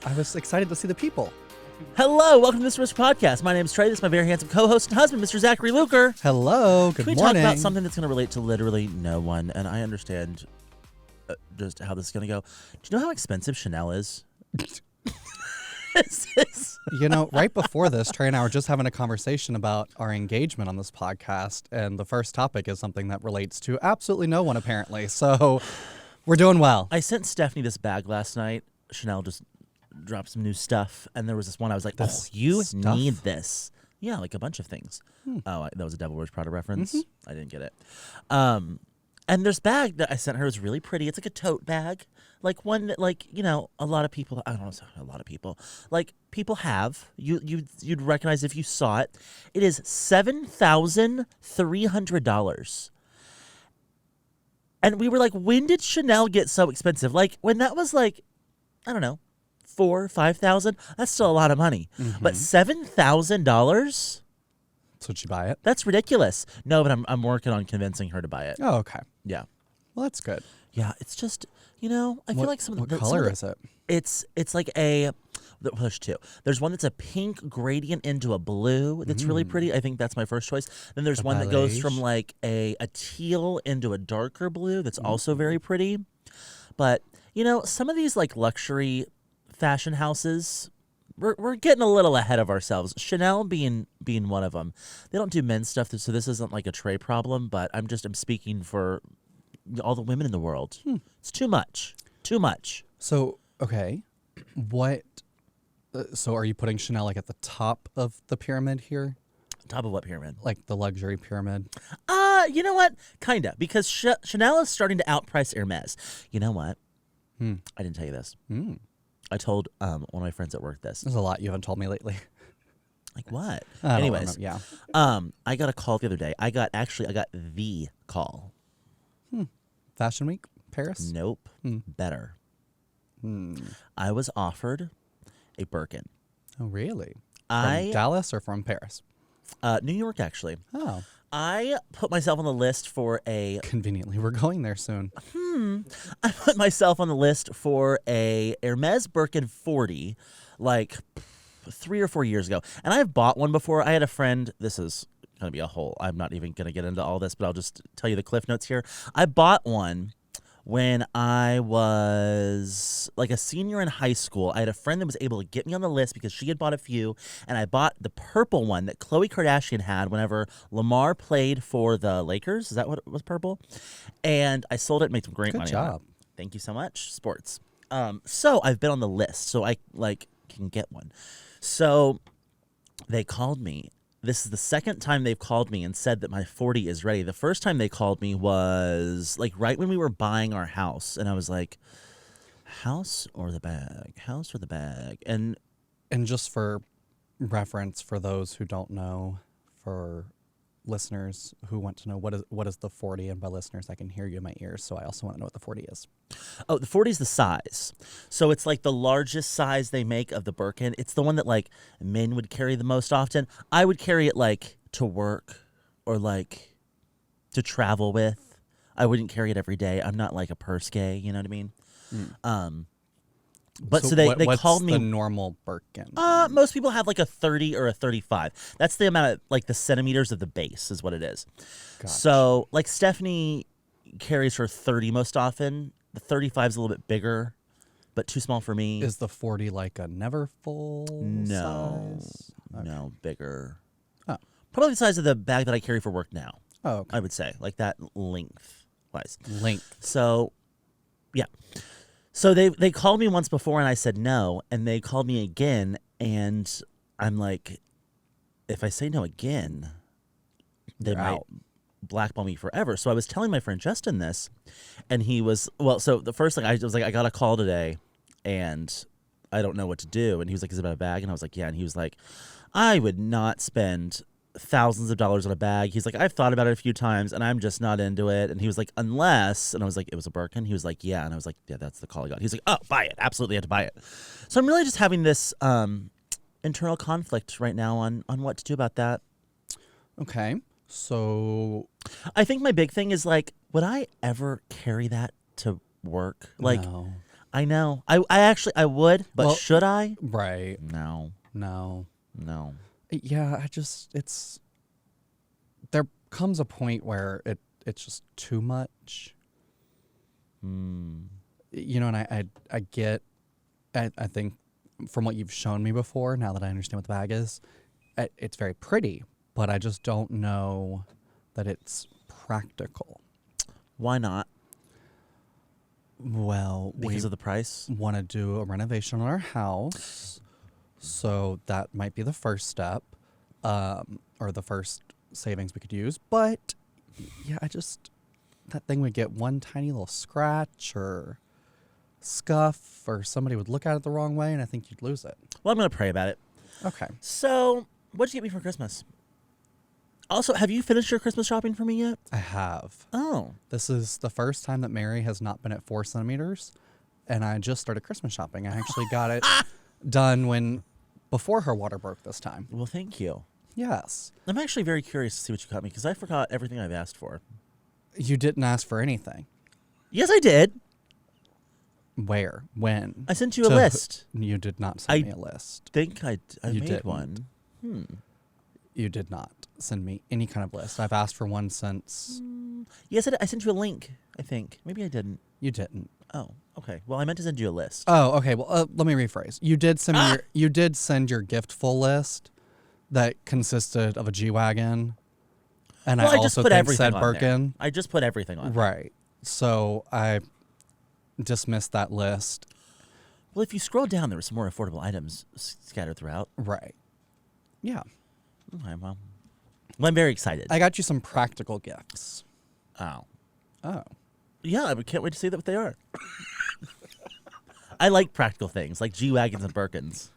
I was excited to see the people. Hello, welcome to Mr. Risk Podcast. My name is Trey. This is my very handsome co-host and husband, Mr. Zachary Luker. Hello, good Can we morning. talk about something that's going to relate to literally no one? And I understand just how this is going to go. Do you know how expensive Chanel is? You know, right before this, Trey and I were just having a conversation about our engagement on this podcast, and the first topic is something that relates to absolutely no one, apparently. So we're doing well. I sent Stephanie this bag last night. Chanel just dropped some new stuff, and there was this one I was like, This you stuff? need this. Yeah, like a bunch of things. Oh, that was a Devil Wears Prada reference. I didn't get it. And this bag that I sent her is really pretty. It's like a tote bag. Like one that, like, you know, a lot of people, I don't know, a lot of people, like people have. You'd recognize if you saw it. It is $7,300. And we were like, when did Chanel get so expensive? Like when that was like, I don't know, $4,000 or $5,000, that's still a lot of money. But $7,000? So did you buy it? That's ridiculous. No, but I'm working on convincing her to buy it. Oh, okay. Yeah. Well, that's good. Yeah, it's just, you know, I feel like some of What the color is it? It's like there's two. There's one that's a pink gradient into a blue that's really pretty. I think that's my first choice. Then there's one that goes from like a teal into a darker blue that's also very pretty. But, you know, some of these like luxury fashion houses, we're getting a little ahead of ourselves. Chanel being one of them. They don't do men's stuff, so this isn't like a Trey problem, but I'm speaking for all the women in the world. It's too much. Too much. So, okay. What? So are you putting Chanel like at the top of the pyramid here? Top of what pyramid? Like the luxury pyramid? You know what? Kinda. Because Chanel is starting to outprice Hermes. You know what? I didn't tell you this. I told one of my friends at work this. There's a lot you haven't told me lately. Like what? I don't Anyways, remember. Yeah. I got a call the other day. I got the call. Fashion Week, Paris? Nope. Better. I was offered a Birkin. Oh, really? From Dallas or from Paris? New York, actually. Oh. I put myself on the list for a... Conveniently, we're going there soon. I put myself on the list for a Hermes Birkin 40, like 3 or 4 years ago. And I've bought one before. I had a friend... This is going to be a whole... I'm not even going to get into all this, but I'll just tell you the cliff notes here. I bought one when I was like a senior in high school. I had a friend that was able to get me on the list because she had bought a few, and I bought the purple one that Khloe Kardashian had whenever Lamar played for the Lakers. Is that what it was, purple? And I sold it and made some great money. Good on it. job. Thank you so much, sports. So I've been on the list, so I can get one. So they called me. This is the second time they've called me and said that my 40 is ready. The first time they called me was like right when we were buying our house. And I was like, house or the bag? House or the bag? And just for reference, for those who don't know, for listeners who want to know, what is the 40? And by listeners, I can hear you in my ears, so I also want to know what the 40 is. oh, the 40 is the size. So it's like the largest size they make of the Birkin. It's the one that like men would carry the most often. I would carry it like to work or like to travel with. I wouldn't carry it every day. I'm not like a purse gay, you know what I mean? But so they what's called me. the normal Birkin? Most people have like a 30 or a 35. That's the amount of like the centimeters of the base is what it is. Gotcha. So like Stephanie carries her 30 most often. The 35 is a little bit bigger, but too small for me. Is the 40 like a never full size? No, bigger. Oh. Probably the size of the bag that I carry for work now. Oh, okay. I would say like that length wise. Length. So, yeah. So they called me once before and I said no, and they called me again, and I'm like, if I say no again, they You're might out. blackball me forever. So I was telling my friend Justin this, and he was, well, so the first thing I was like, I got a call today, and I don't know what to do. And he was like, is it about a bag? And I was like, yeah. And he was like, I would not spend thousands of dollars on a bag. He's like, I've thought about it a few times and I'm just not into it. And he was like, unless, and I was like, it was a Birkin. He was like, yeah. And I was like, yeah, that's the call I got. He's like, oh, buy it. Absolutely have to buy it. So I'm really just having this internal conflict right now on what to do about that. Okay. So I think my big thing is like, would I ever carry that to work? Like, no. I know. I would, but Well, should I? Right. No. No. Yeah, There comes a point where it's just too much. You know, and I get, I think from what you've shown me before, now that I understand what the bag is, it's very pretty, but I just don't know that it's practical. Why not? Well, Because of the price? want to do a renovation on our house, so that might be the first step, or the first savings we could use. But yeah, that thing would get one tiny little scratch or scuff, or somebody would look at it the wrong way, and I think you'd lose it. Well, I'm going to pray about it. Okay. So, what'd you get me for Christmas? Also, have you finished your Christmas shopping for me yet? I have. Oh. This is the first time that Mary has not been at 4 centimeters, and I just started Christmas shopping. I actually got it done before her water broke this time. Well, thank you. Yes. I'm actually very curious to see what you got me because I forgot everything I've asked for. You didn't ask for anything. Yes, I did. Where? When? I sent you a list. You did not send me a list. Think I You made didn't. one. You did not send me any kind of list. I've asked for one since. Yes, I sent you a link, I think. Maybe I didn't. You didn't. Oh, okay. Well, I meant to send you a list. Oh, okay. Well, let me rephrase. You did send me you did send your giftful list that consisted of a G-Wagon, and Well, I I just also put think everything said on there. Birkin. I just put everything on there. Right. So I dismissed that list. Well, if you scroll down, there were some more affordable items scattered throughout. Right. Yeah. Okay, well, I'm very excited. I got you some practical gifts. Oh. Oh. Yeah, I can't wait to see what they are. I like practical things, like G-Wagons and Birkins.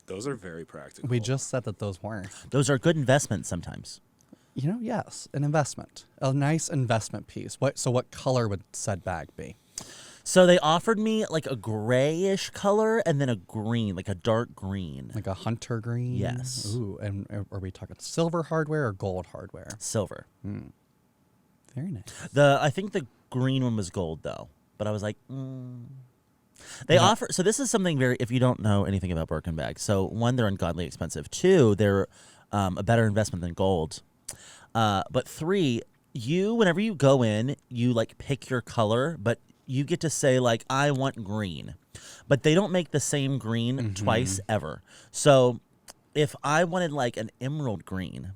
Those are very practical. We just said that those weren't. Those are good investments sometimes. You know, yes, an investment. A nice investment piece. What color would said bag be? So they offered me like a grayish color and then a green, like a dark green. Like a hunter green? Yes. Ooh, and are we talking silver hardware or gold hardware? Silver. Very nice. I think the green one was gold though, but I was like, They offer. So this is something very. If you don't know anything about Birkin bags, so one, they're ungodly expensive. Two, they're a better investment than gold. But three, whenever you go in, you like pick your color, but you get to say like, I want green, but they don't make the same green twice ever. So if I wanted like an emerald green,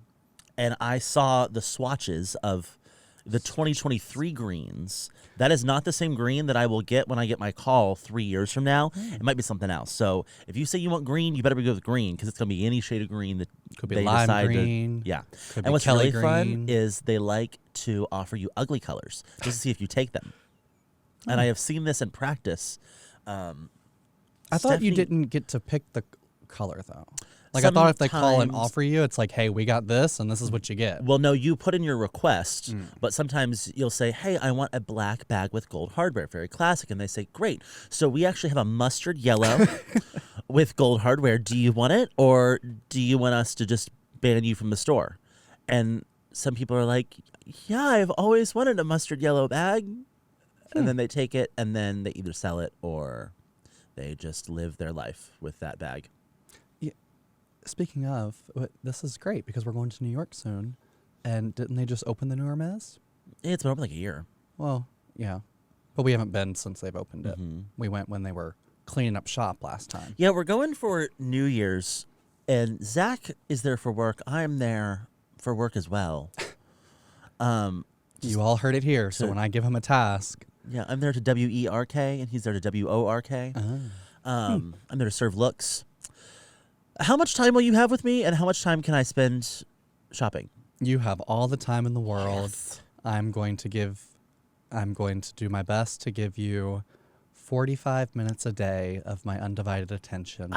and I saw the swatches of the 2023 greens, that is not the same green that I will get when I get my call 3 years from now. It might be something else. So if you say you want green, you better go with green because it's going to be any shade of green that Could be they lime decide green. Yeah. Could And be what's Kelly really fun green. is they like to offer you ugly colors just to see if you take them. And I have seen this in practice. I thought you Stephanie- didn't get to pick the color though. Like I thought if they call and Sometimes- offer you, it's like, hey, we got this, and this is what you get. Well, no, you put in your request, but sometimes you'll say, hey, I want a black bag with gold hardware, very classic. And they say, great. So we actually have a mustard yellow with gold hardware. Do you want it? Or do you want us to just ban you from the store? And some people are like, yeah, I've always wanted a mustard yellow bag. And then they take it, and then they either sell it or they just live their life with that bag. Speaking of, this is great because we're going to New York soon, and didn't they just open the new Hermes? It's been open like a year. Well, yeah, but we haven't been since they've opened it. We went when they were cleaning up shop last time. Yeah, we're going for New Year's, and Zach is there for work. I'm there for work as well. You all heard it here, so when I give him a task, Yeah, I'm there to WERK, and he's there to WORK. I'm there to serve looks. How much time will you have with me, and how much time can I spend shopping? you have all the time in the world. Yes. I'm going to do my best to give you 45 minutes a day of my undivided attention.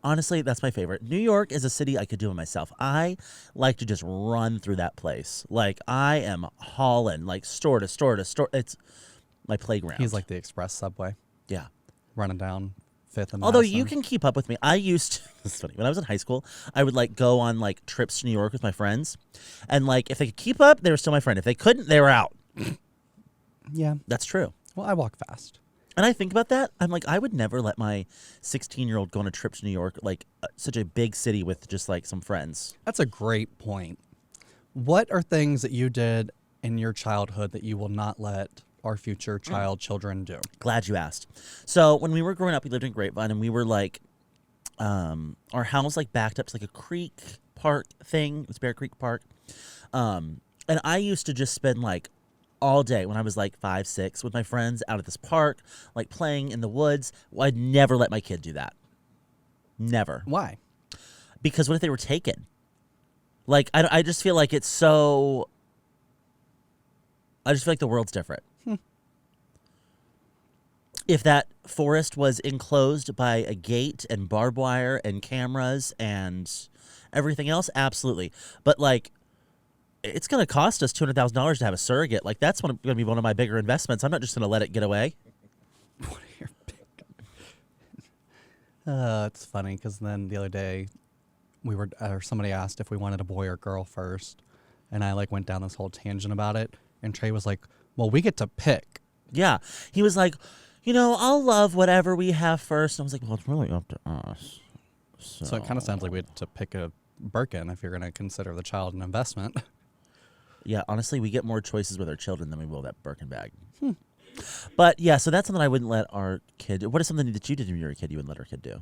Honestly, that's my favorite. New York is a city I could do it myself. I like to just run through that place. Like, I am hauling, like, store to store to store. It's my playground. He's like the express subway yeah. running down 5th and Although Madison. you can keep up with me. I used to, this is funny. When I was in high school, I would like go on like trips to New York with my friends. And like if they could keep up, they were still my friend. If they couldn't, they were out. Yeah. That's true. Well, I walk fast. And I think about that. I'm like, I would never let my 16-year-old go on a trip to New York, like such a big city with just like some friends. That's a great point. What are things that you did in your childhood that you will not let our future children do? Glad you asked. So when we were growing up, we lived in Grapevine, and we were like, our house like backed up to like a creek park thing. It's Bear Creek Park. And I used to just spend like all day when I was like 5, 6 with my friends out at this park, like playing in the woods. Well, I'd never let my kid do that. Never. Why? Because what if they were taken? Like, I just feel like it's so... I just feel like the world's different. If that forest was enclosed by a gate and barbed wire and cameras and everything else, absolutely. But, like, it's going to cost us $200,000 to have a surrogate. Like, that's going to be one of my bigger investments. I'm not just going to let it get away. What are your big... It's funny, because then the other day, somebody asked if we wanted a boy or girl first, and I, like, went down this whole tangent about it, and Trey was like, well, we get to pick. Yeah. He was like, you know, I'll love whatever we have first. And I was like, well, it's really up to us. So it kind of sounds like we had to pick a Birkin if you're going to consider the child an investment. Yeah, honestly, we get more choices with our children than we will that Birkin bag. But yeah, so that's something I wouldn't let our kid do. What is something that you did when you were a kid you wouldn't let our kid do?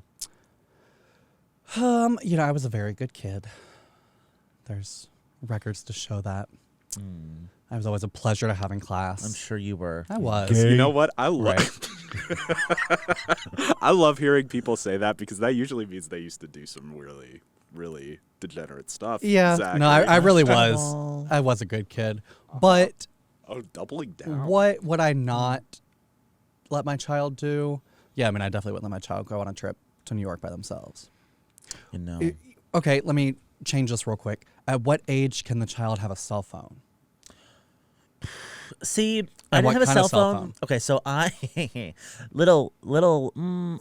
You know, I was a very good kid. There's records to show that. I was always a pleasure to have in class. I'm sure you were. I was. You know what? I love hearing people say that, because that usually means they used to do some really, really degenerate stuff. Yeah, Zach, no, right? I really was. Oh. I was a good kid. But doubling down. what would I not let my child do? Yeah, I mean, I definitely wouldn't let my child go on a trip to New York by themselves. You know. Okay, let me change this real quick. At what age can the child have a cell phone? See, I what didn't have a kind of cell cell phone. phone? Okay, so I, I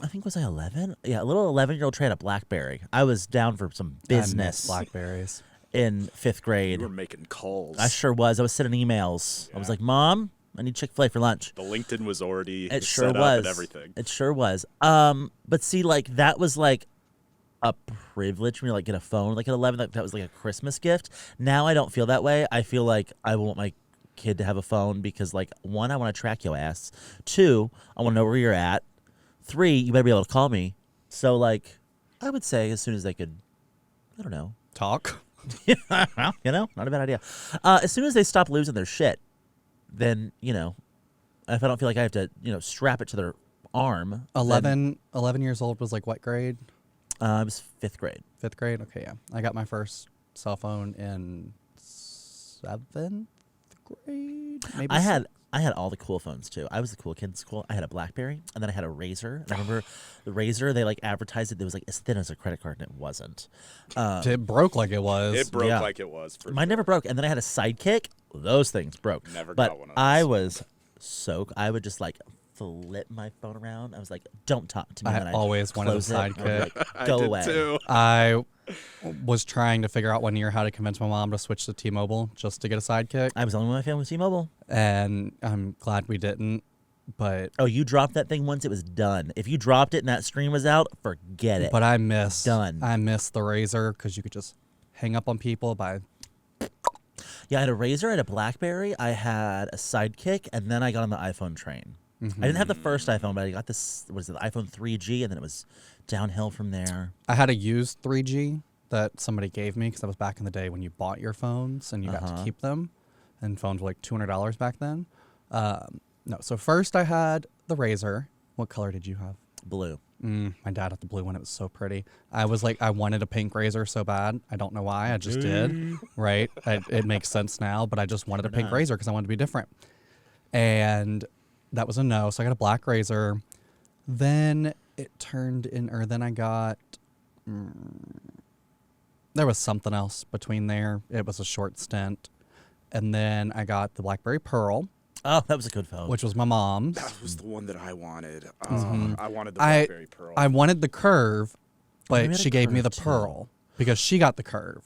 think was I 11? Yeah, a little 11-year-old Trey had a BlackBerry. I was down for some I miss business Blackberries. in 5th grade. You were making calls. I sure was. I was sending emails. I was Yeah. like, Mom, I need Chick-fil-A for lunch. The LinkedIn was already It set sure up was. and everything. It sure was. But see, like that was like a privilege for me to like get a phone like at 11. That was like a Christmas gift. Now I don't feel that way. I feel like I want my kid to have a phone because, like, 1, I want to track your ass. 2, I want to know where you're at. 3, you better be able to call me. So, like, I would say as soon as they could, I don't know. Talk. You know, not a bad idea. As soon as they stop losing their shit, then, you know, if I don't feel like I have to, you know, strap it to their arm. 11 years old was like what grade? It was 5th grade. 5th grade? Okay, yeah. I got my first cell phone in 7th grade? Maybe I had all the cool phones too. I was the cool kid in school. I had a BlackBerry, and then I had a Razor. And I remember the Razor, they like advertised it. It was like as thin as a credit card, and it wasn't. It broke like it was. It broke Yeah. like it was. For Mine sure. never broke. And then I had a Sidekick. Those things broke. Never but got one of I those. was I would just like flip my phone around. I was like, "Don't talk to me." I And I'd always wanted a close it. I'd be Sidekick. like, I Go did away. too. I was trying to figure out one year how to convince my mom to switch to T-Mobile just to get a Sidekick, I was the only one in my family with T-Mobile. and I'm glad we didn't. But Oh, you dropped that thing once, it was done. If you dropped it and that screen was out, forget it. I miss Done. I miss the Razor because you could just hang up on people by. Yeah, I had a Razor, I had a BlackBerry, I had a Sidekick, and then I got on the iPhone train. I didn't have the first iPhone, but I got this, what is it, the iPhone 3G, and then it was downhill from there. I had a used 3G that somebody gave me because that was back in the day when you bought your phones and you got to keep them, and phones were like $200 back then. No, so first I had the Razor. What color did you have? Blue. My dad had the blue one. It was so pretty. I was like, I wanted a pink Razor so bad. I don't know why. I just did. Right? It makes sense now, but I just wanted a pink Razor because I wanted to be different. And that was a no. So I got a black Razor. Then it turned in, or then I got, there was something else between there. It was a short stint. And then I got the BlackBerry Pearl, Oh, that was a good phone. which was my mom's. That was the one that I wanted. Mm-hmm. I wanted the BlackBerry Pearl. I wanted the Curve, we had but a she gave me the Curve, too. Pearl because she got the Curve.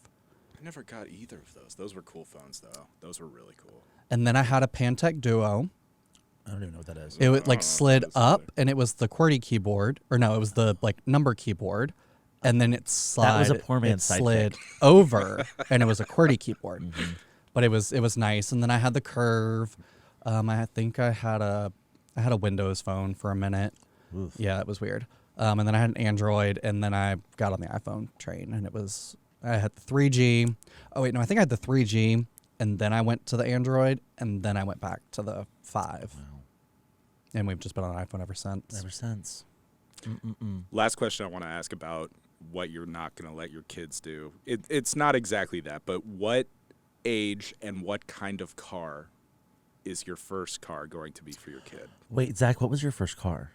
I never got either of those. Those were cool phones, though. Those were really cool. And then I had a Pantech Duo. I don't even know what that is. It would like slid what is that? up, and it was the QWERTY keyboard, or no, it was the like number keyboard, and then it That was a slid. poor man's it sidekick. slid over, and it was a QWERTY keyboard. But it was nice. And then I had the curve. I think I had a Windows phone for a minute. Oof. Yeah, it was weird. And then I had an Android, and then I got on the iPhone train, and I had the 3G. Oh wait, no, I think I had the 3G, and then I went to the Android, and then I went back to the 5. Wow. And we've just been on iPhone ever since. Ever since. Last question I want to ask about what you're not going to let your kids do. It's not exactly that, but what age and what kind of car is your first car going to be for your kid? Wait, Zach, what was your first car?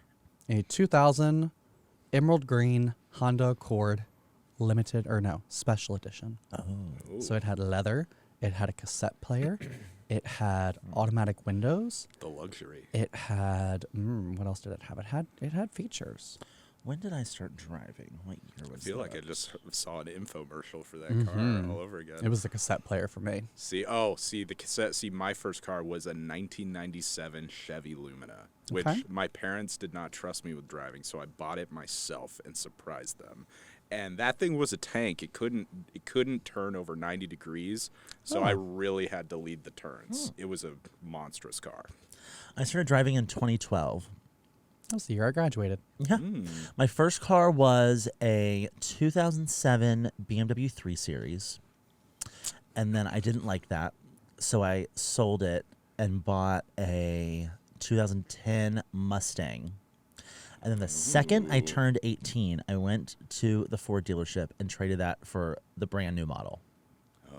A 2000 emerald green Honda Accord special edition. Oh. So it had leather, it had a cassette player, it had automatic windows, The luxury. it had what else did it have? It had features. When did I start driving? What year I was feel that? like I just saw an infomercial for that car all over again. It was the cassette player for me. See, the cassette. See, my first car was a 1997 Chevy Lumina, which Okay. my parents did not trust me with driving, so I bought it myself and surprised them. And that thing was a tank. It couldn't turn over 90 degrees, so I really had to lead the turns. It was a monstrous car. I started driving in 2012. That was the year I graduated. Yeah. My first car was a 2007 BMW 3 Series. And then I didn't like that. So I sold it and bought a 2010 Mustang. And then the second I turned 18, I went to the Ford dealership and traded that for the brand new model.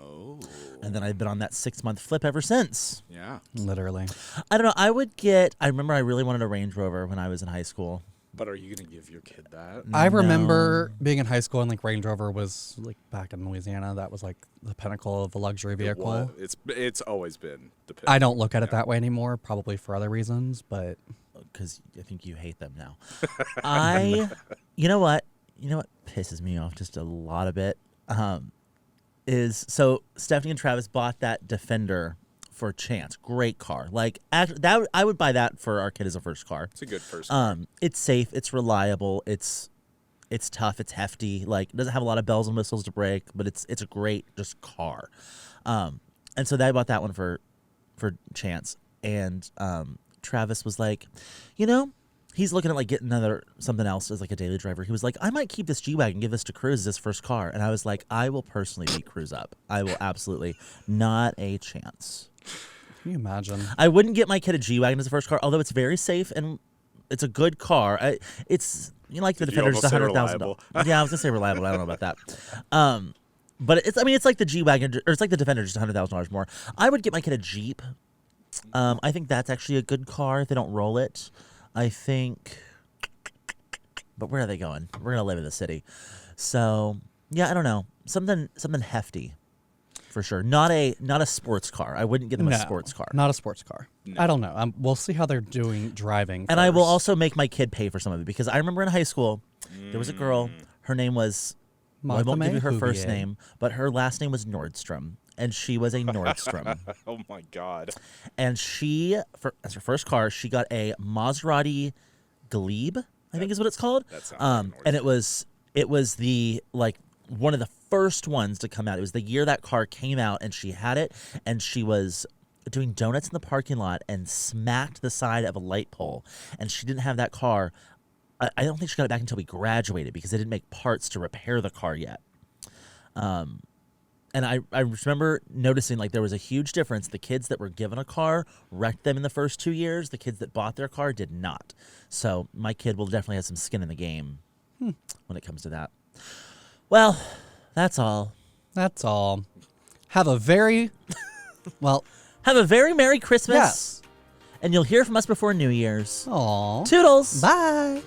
Oh, And then I've been on that 6-month flip ever since. yeah. Literally. I don't know. I remember I really wanted a Range Rover when I was in high school. But are you gonna give your kid that? I remember being in high school and like Range Rover was like back in Louisiana. That was like the pinnacle of a luxury vehicle. Well, it's always been the. I don't look at it that way anymore, probably for other reasons, but Because I think you hate them now. You know what pisses me off just a lot of it is so Stephanie and Travis bought that Defender for Chance. Great car. Like that, I would buy that for our kid as a first car. It's a good first. Car. It's safe. It's reliable. It's tough. It's hefty. Like it doesn't have a lot of bells and whistles to break, but it's a great just car. And so they bought that one for Chance, and Travis was like, he's looking at like getting something else as like a daily driver. He was like, I might keep this G-Wagon, give this to Cruz as his first car. And I was like, I will personally beat Cruz up. I will absolutely. Not a chance. can you imagine? I wouldn't get my kid a G-Wagon as a first car, although it's very safe and it's a good car. It's like the Did you Defender's almost say $100,000. reliable? Yeah, I was gonna say reliable. I don't know about that. But it's like the G-Wagon, or it's like the Defender, just $100,000 more. I would get my kid a Jeep. I think that's actually a good car if they don't roll it. I think, but where are they going? We're gonna live in the city, so yeah, I don't know. Something hefty, for sure. Not a sports car. I wouldn't get them a sports car. Not a sports car. I don't know. We'll see how they're doing driving. And I will first. also make my kid pay for some of it because I remember in high school there was a girl. Her name was. Well, I won't give you her first name, but her last name was Nordstrom, and she was a Nordstrom. Oh my God. And as her first car, she got a Maserati Glebe, I think is what it's called. That sounds like an and it was the like one of the first ones to come out. It was the year that car came out, and she had it, and she was doing donuts in the parking lot and smacked the side of a light pole, and she didn't have that car. I don't think she got it back until we graduated because they didn't make parts to repair the car yet. And I remember noticing like there was a huge difference. The kids that were given a car wrecked them in the first 2 years. The kids that bought their car did not. So my kid will definitely have some skin in the game when it comes to that. Well, that's all. That's all. Have a very Merry Christmas. Yes. And you'll hear from us before New Year's. Aw. Toodles. Bye.